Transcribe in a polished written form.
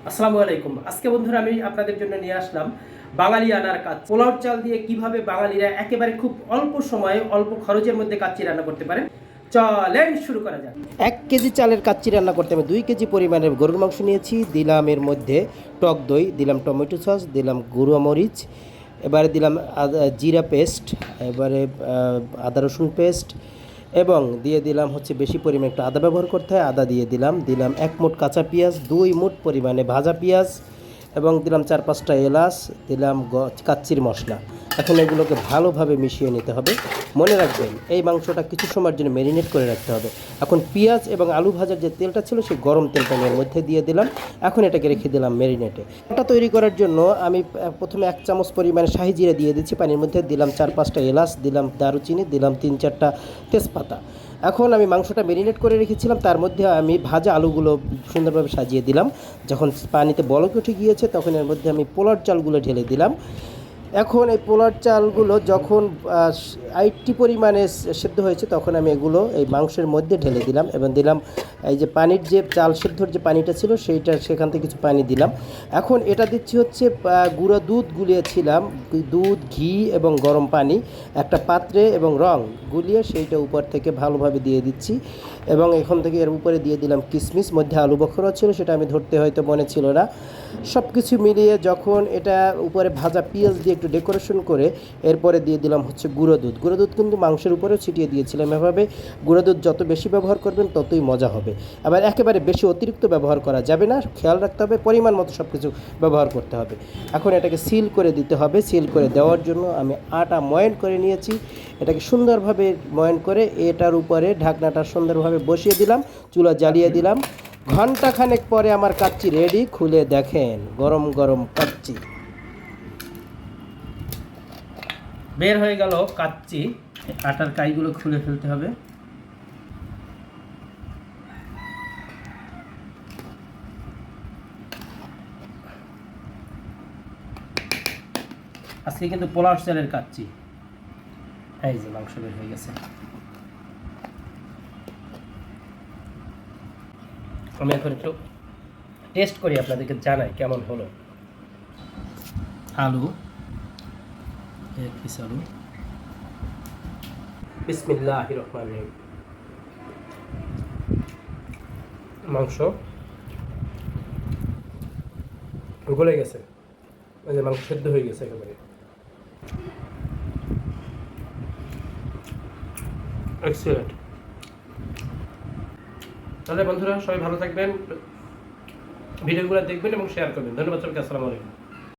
আসসালামু আলাইকুম। আজকে বন্ধুরা আমি আপনাদের জন্য নিয়ে আসলাম বাঙালি আনার কাচ্চি। পোলাও চাল দিয়ে কিভাবে বাঙালিরা একেবারে খুব অল্প সময়ে অল্প খরচের মধ্যে কাচ্চি রান্না করতে পারেন, চলেন শুরু করা যাক। 1 কেজি চালের কাচ্চি রান্না করতে আমি 2 কেজি পরিমাণের গরুর মাংস নিয়েছি। দিলাম এর মধ্যে টক দই, দিলাম টমেটো সস, দিলাম গুঁড়ো মরিচ, এবারে দিলাম জিরা পেস্ট, এবারে আদা রসুন পেস্ট, এবং দিয়ে দিলাম হচ্ছে বেশি পরিমাণে একটু আদা ব্যবহার করতে হয়, আদা দিয়ে দিলাম 1 মুঠ কাঁচা পেঁয়াজ, 2 মুঠ পরিমাণে ভাজা পেঁয়াজ, এবং দিলাম 4-5টা এলাচ, দিলাম কাচ্চির মশলা। এখন এগুলোকে ভালোভাবে মিশিয়ে নিতে হবে। মনে রাখবেন এই মাংসটা কিছু সময়ের জন্য ম্যারিনেট করে রাখতে হবে। এখন পেঁয়াজ এবং আলু ভাজার যে তেলটা ছিল সেই গরম তেলটা এর মধ্যে দিয়ে দিলাম। এখন এটাকে রেখে দিলাম ম্যারিনেটে। এটা তৈরি করার জন্য আমি প্রথমে 1 চামচ পরিমাণে শাহি জিরা দিয়ে দিচ্ছি পানির মধ্যে, দিলাম 4-5টা এলাচ, দিলাম দারুচিনি, দিলাম 3-4টা তেজপাতা। এখন আমি মাংসটা ম্যারিনেট করে রেখেছিলাম, তার মধ্যে আমি ভাজা আলুগুলো সুন্দরভাবে সাজিয়ে দিলাম। যখন পানিতে বলক উঠে গিয়েছে তখন এর মধ্যে আমি পোলার চালগুলো ঢেলে দিলাম। এখন এই পোলার চালগুলো যখন 80 পরিমাণে সেদ্ধ হয়েছে তখন আমি এগুলো এই মাংসের মধ্যে ঢেলে দিলাম এবং দিলাম এই যে পানির যে চাল সেদ্ধর যে পানিটা ছিল সেইটা, সেখান থেকে কিছু পানি দিলাম। এখন এটা দিচ্ছি হচ্ছে গুঁড়ো দুধ গুলিয়েছিলাম, দুধ, ঘি এবং গরম পানি একটা পাত্রে এবং রং গুলিয়ে সেইটা উপর থেকে ভালোভাবে দিয়ে দিচ্ছি। এবং এখন থেকে এর উপরে দিয়ে দিলাম কিশমিশ, মধ্যে আলু বখরা ছিল সেটা আমি ধরতে হয়তো মনে ছিল না। সব কিছু মিলিয়ে যখন এটা উপরে ভাজা পেঁয়াজ দিয়ে একটু ডেকোরেশন করে এরপরে দিয়ে দিলাম হচ্ছে গুঁড়ো দুধ কিন্তু মাংসের উপরেও ছিটিয়ে দিয়েছিলাম। এভাবে গুঁড়ো দুধ যত বেশি ব্যবহার করবেন ততই মজা হবে। আবার একেবারে বেশি অতিরিক্ত ব্যবহার করা যাবে না, খেয়াল রাখতে হবে পরিমাণ মতো সব কিছু ব্যবহার করতে হবে। এখন এটাকে সিল করে দিতে হবে। সিল করে দেওয়ার জন্য আমি আটা ময়ান করে নিয়েছি। এটাকে সুন্দরভাবে ময়ান করে এটার উপরে ঢাকনাটা সুন্দরভাবে বসিয়ে দিলাম, চুলা জ্বালিয়ে দিলাম। ঘন্টাখানেক পরে আমার কাচ্চি রেডি। খুলে দেখেন গরম গরম কাচ্চি বের হয়ে গেল কাচ্চি। আটার কাইগুলো খুলে ফেলতে হবে। আজকে কিন্তু পোলাও চালের কাচ্চি। এই যে মাংস বের হয়ে গেছে। আমি এখন একটু টেস্ট করি, আপনাদেরকে জানাই কেমন হলো। আলু, এক পিস আলু। বিসমিল্লাহির রহমানির রহিম। মাংস গলে গেছে, ওই যে মাংস সেদ্ধ হয়ে গেছে একেবারে। এক্সিলেন্ট। তাহলে বন্ধুরা সবাই ভালো থাকবেন, ভিডিওগুলো দেখবেন এবং শেয়ার করবেন। ধন্যবাদ সবাইকে। আসসালামু আলাইকুম।